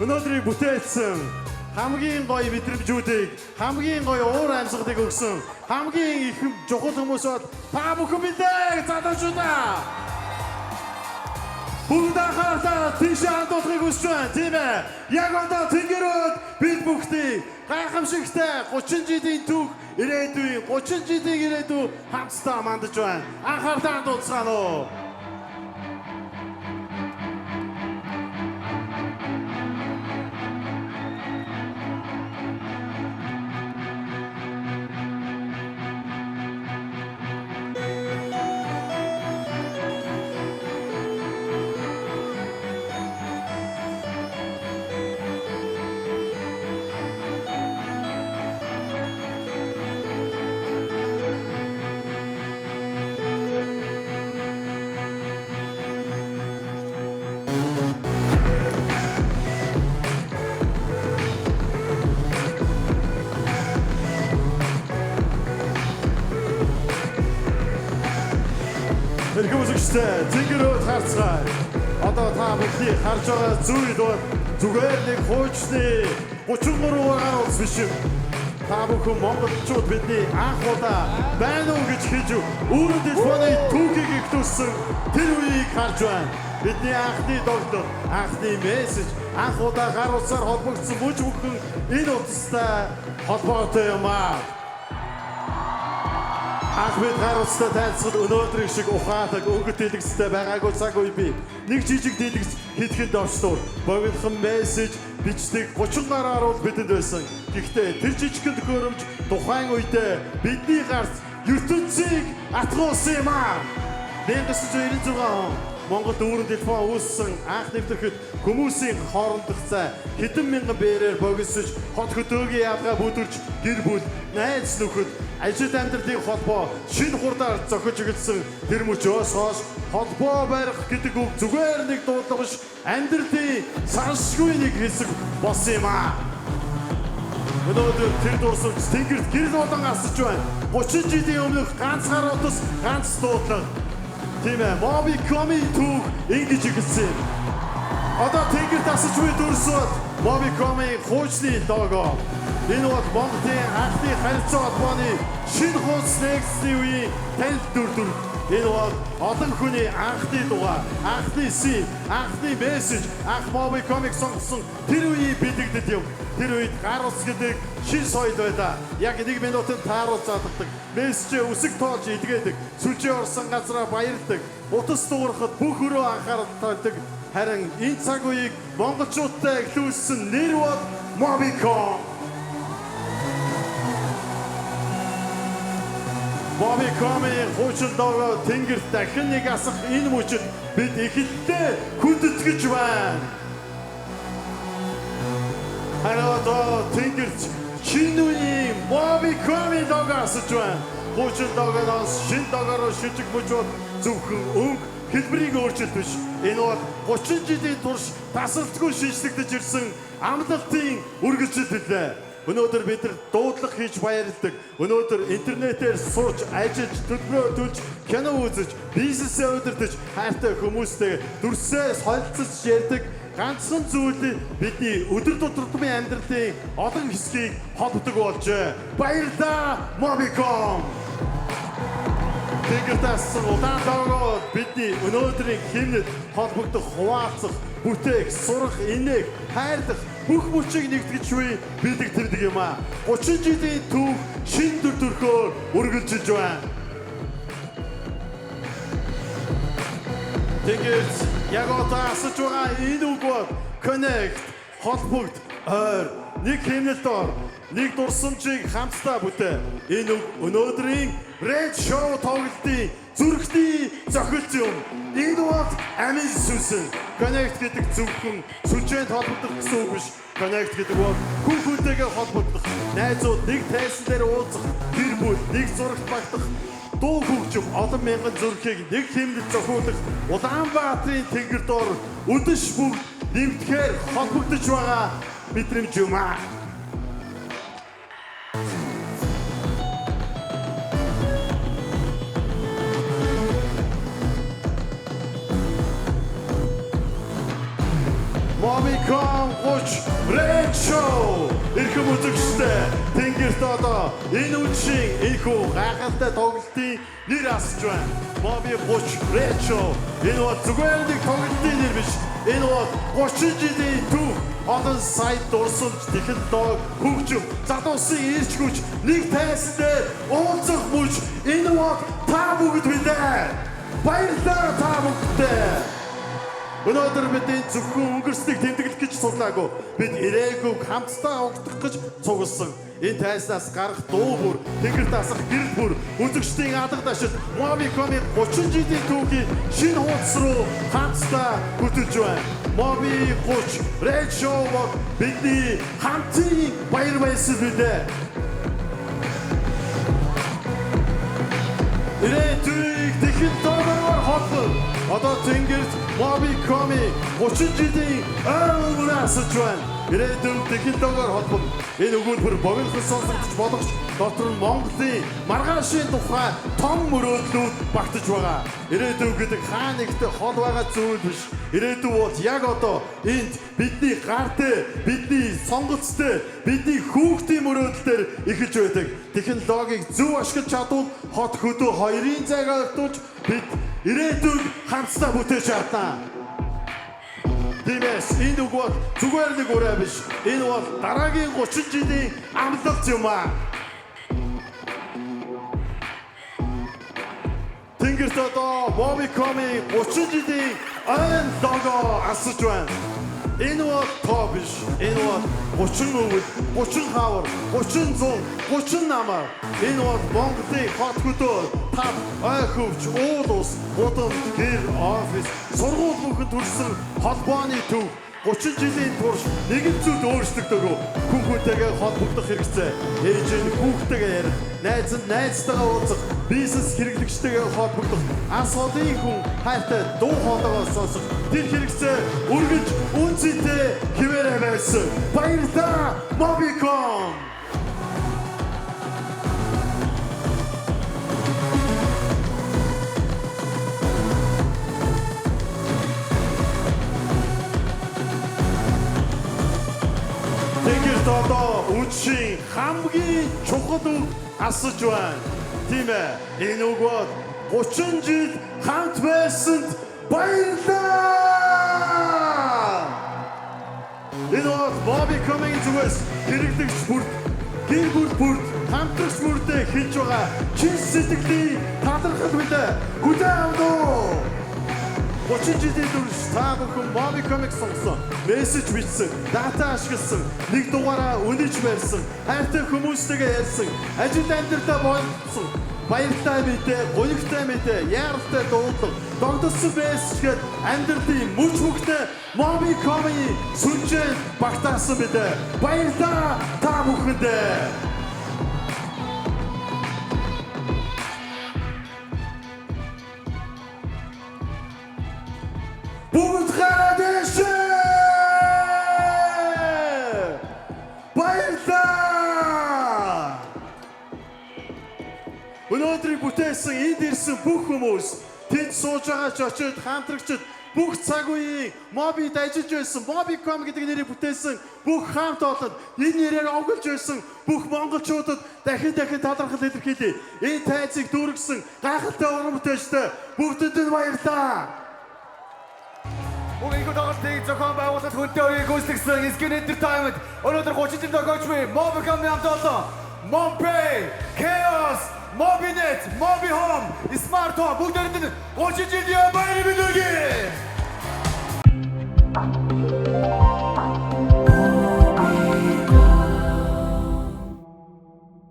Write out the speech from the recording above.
Өнөөдрийг бүтээсэн хамгийн гоё мэдрэмжүүдийг, хамгийн гоё уур амьсгалыг өгсөн хамгийн их чухал хүмүүс бол та бүхэн бидээ залуучуудаа. Бүгд анхаарал тийш хандуулахыг хүсэж байна, тийм ээ. Яг одоо тэнгэрүүд бид бүгдийг гайхамшигтай 30 жилийн түүх ирээдүйн 30 жилийн ирээдүй хамтдаа мандаж байна. Анхаарал хандуулцгаана уу. Хэрэгэмсэгчтэй тэнгэрүүд харцгаая. Одоо та бүхний харж байгаа зүйл бол зүгээр нэг хуучны 33 байгаа улс биш юм. Та бүхэн монголчууд бидний анх удаа байна уу гэж хэлж өөрөөр телефоны түүхийг ихтүүлсэн тэр үеийг харж байна. Бидний анхны догдол, анхны мессеж, анх удаа гар утсаар холбогдсон бүж бүхэн энэ утастай холбоотой юм аа. Ах бид гар утстай танилцахад өнөөдрийн шиг ухаалаг өнгөт дэлгэцтэй байгаагүй цаг үе би нэг жижиг дэлгэц хийхэд орчлоо. Богинохон мессеж бичдэг 30 гараар бол бидэнд байсан. Гэхдээ тэр жижигхэн төхөөрөмж тухайн үедээ бидний гарт ертөнцийг атгуулсан юм аа. 1996 он Монголд өөрөөр телефон үүссэн анх нэвтрэхэд хүмүүсийн хоорондох цай хэдэн мянган бээрээр богиносж хот хөдөөгийн ялгаа бүдэрч гэр бүл найз нөхөд ажил амьдралын холбоо шинэ хурдаар зохиж өгсөн тэр мөчөөс хойш холбоо барих гэдэг үг зүгээр нэг дуудлага биш амьдралын саншгүй нэг хэсэг болсон юм аа. Өнөөдөр тэр дурсамж тэнгэрт гэрэл болон асаж байна. 30 жилийн өмнөх ганц гар утас ганц дуудлага. Тийм ээ, Mobicom-ийн түүх ингэж ихэлсэн. Одоо тэнгэрт асаж буй дүрсүүд Mobicom-ийн хуучны лого. Энэ бол Монголын анхны харилцаа холбооны шинэ хуудас нэгсний үеийн танил дүр. Энэ бол олон хүний анхны дугаар, анхны сим, анхны мессеж, анх Mobicom-ыг сонгосон тэр үеийн бэлэгдэд юм. Тэр үед гар утас гэдэг шин соёл байлаа. Яг 1 минутанд тааруулж чаддаг. Мессежээ үсэг тоолж илгээдэг. Сүлжээ орсон газараа баярдаг. Утас дуурахад бүх өрөө анхаарал тавьдаг. Харин энэ цаг үеийг монголчуудтай эхлүүлсэн нэр бол Mobicom. Mobicom-ийн хуучин лого тэнгэрт дахин нэг асах энэ мөчөд бид эхэлдээ хүндэтгэж байна. Харин тэнгэрт шинэ үеийн Mobicom-ийн лого асаж байна. Хуучин логоноос шинэ логоор шижиг мөчөд зөвхөн өнгө хэлбэрийг өөрчилж биш. Энэ бол 30 жилийн турш тасалдгүй шинжлэгдэж ирсэн амлалтын үргэлжил хэлээ. Өнөөдөр бид нар дуудлага хийж баярладаг. Өнөөдөр интернетээр сурч, ажиллаж, төлбөрөө төлж, кино үзэж, бизнесээ удирдах хайртай хүмүүстэй дүрсээ солилцож ярьдаг ганцхан зүйл бидний өдөр тутмын амьдралын олон хэсгийг холбодог болжээ. Баярлалаа Mobicom. Тэнгэртээс удаан дагуу бидний өнөөдрийн хэмнэлд холбогдох, хуваалцах, бүтээх, сурах, инээх, хайрлах бүх мөчийг нэгтгэж буй бэлэгдэрдэг юм аа. 30 жилийн түүх шин дүр төрхөөр үргэлжилж байна. Тэгээс яг одоо асаж байгаа энэ үг бол connect, холбогд, ойр, нэг хэмнэлт ор, нэг дурсамжийг хамтдаа бүтээ. Энэ үг өнөөдрийн Red Show тоглолтын зүрхний зохилт юм. Энэ бол амин сүнсэн. Connect гэдэг зөвхөн сүлжээнд холбогдох гэсэн үг биш. Connect гэдэг бол хүн хүнтэйгээ холбогдох, найзууд нэг тайсан дээр уулзах, гэр бүл нэг зурагт багтах, дуу хөгжим олон мянган зүрхийг нэг хэмнэлд зохиулах, Улаанбаатарын тэнгэр доор өдөш бүгд нэгтгэхээр холбогдож байгаа мэдрэмж юм аа. Mobicom Mobicom 30 Red Show эрхэм үзэгчтэй тэнгэрт одоо энэ үеийн энэхүү гайхалтай тоглолтын нэр асч байна. Mobi 30 Red Show энэ бол зүгээр нэг тоглолтын нэр биш. Энэ бол 30 жилийн төв олон сая дурсамж технологи хөгжим залуусын ирч хүч нэг тайсан дээр уулзах мөч энэ бол та бүгд билээ. Баярлалаа та бүгдээ. Өнөөдөр бидний зөвхөн өнгөрснийг тэмдэглэх гэж сурлаагүй. Бид ирээгүй хамтдаа угтах гэж цугласан. Энэ тайснаас гарах дуу бүр, тэнгэр дасах гэрэл бүр, үзэгчдийн алга дашид Mobicom-ийн 30 жилийн түүхийн шинэ хуудас руу хамтдаа хөтлөж байна. Mobi 30 Red Show бол бидний хамтын баяр баясгал билээ. Ирээдүйг технологиор холбоо. Одоо тэнгэрт Mobicom-ийн 30 жилийн ойролцоог асууж байна. Ирээдүйн технологиор холбоо. Энэ өгүүлбэр богинохон сонсогдож болох дотор нь Монголын маргаашийн тухай том мөрөөдлүүд багтаж байгаа. Ирээдүй гэдэг хаа нэгт хол байгаа зүйл биш. Ирээдүй бол яг одоо энд бидний гар дээр, бидний сонголт дээр, бидний хүүхдийн мөрөөдөл дээр эхэлж байдаг. Технологиг зөв ашиглаж чадвал хот хөдөө хоёрын зайг ойртуулж бид ирээдүйг хамтдаа бүтээж чадна. Тиймээс энэ үг бол зүгээр нэг ураа биш. Энэ бол дараагийн 30 жилийн амлалт юм аа. Тэнгэрт одоо Mobicom-ийн 30 жилийн ойн лого асууж байна. Энэ бол тоо биш. Энэ бол 30 өвөл, 30 хавар, 30 зун, 30 намар. Энэ бол Монголын хот хөдөө тав ой хөвч, уул ус, гудам, гэр, офис, сургууль бүхэн төрсэн холбооны төв 30 жилийн турш нэгэн зүйл өөрчлөгдөөгүй. Хүн хүнтэйгээ холбогдох хэрэгцээ, ээж нь хүүхдтэйгээ ярих, найз нь найзтайгаа уулзах, бизнес хэрэглэгчтэйгээ холбогдох, анс олон хүн хайртай дуу хоолойгоо сонсох, тэр хэрэгцээ үргэлж үнцэнтэй хിവэрэ байсан. Баярлалаа Mobicom. Одоо үчийн хамгийн чухал үг асууж байна. Тийм ээ. Энэ үг бол 30 жил хамт байсанд баярлалаа. Энэ бол Mobicom-ийн зүгээс хэрэглэгч бүрт, гэр бүл хамтрагч бүртээ хэлж байгаа чин сэтгэлийн талархал билээ. Хүлээн авах уу? 30 жилийн турш та бүхэн Mobicom-ыг сонгосон, мессеж бичсэн, дата ашигласан, нэг дугаараа үнэлж барьсан, хайртай хүмүүстэйгээ ярьсан, ажил амьдралдаа болцсон, баяртай мэдээ, гуйгтай мэдээ, яаралтай дуудлага, догдсон мессежгээд амьдралын мөч мөхтэй Mobicom-ийн сүнжээ багтаасан мэдээ. Баярлалаа та бүхэндээ. Бүгд гараад баярлалаа. Өнөөдрийг бүтээсэн энд ирсэн бүх хүмүүс тэнд сууж байгаа ч очиж хамтрагчид бүх цаг үеийн Mobid ажиллаж байсан Mobicom гэдэг нэрийг бүтээсэн бүх хамт олон энэ нэрээр оглож байсан бүх монголчуудад дахин талархал илэрхийлье. Энэ тайзыг дүүргэсэн гайхалтай уран бүтээлчтэй бүгдэд нь баярлалаа. Уг тоглолтыг зохион байгуулалт хүнтэй үеийг гүйцэтгэсэн Skin Entertainment өнөөдөр 30 жил төгөөчгүй Mobicom хамт олон Mompay, Chaos, Mobinet, Mobihome, Smart Home бүгдээрэнд нь 30 жилийн баяр мэдүүлье.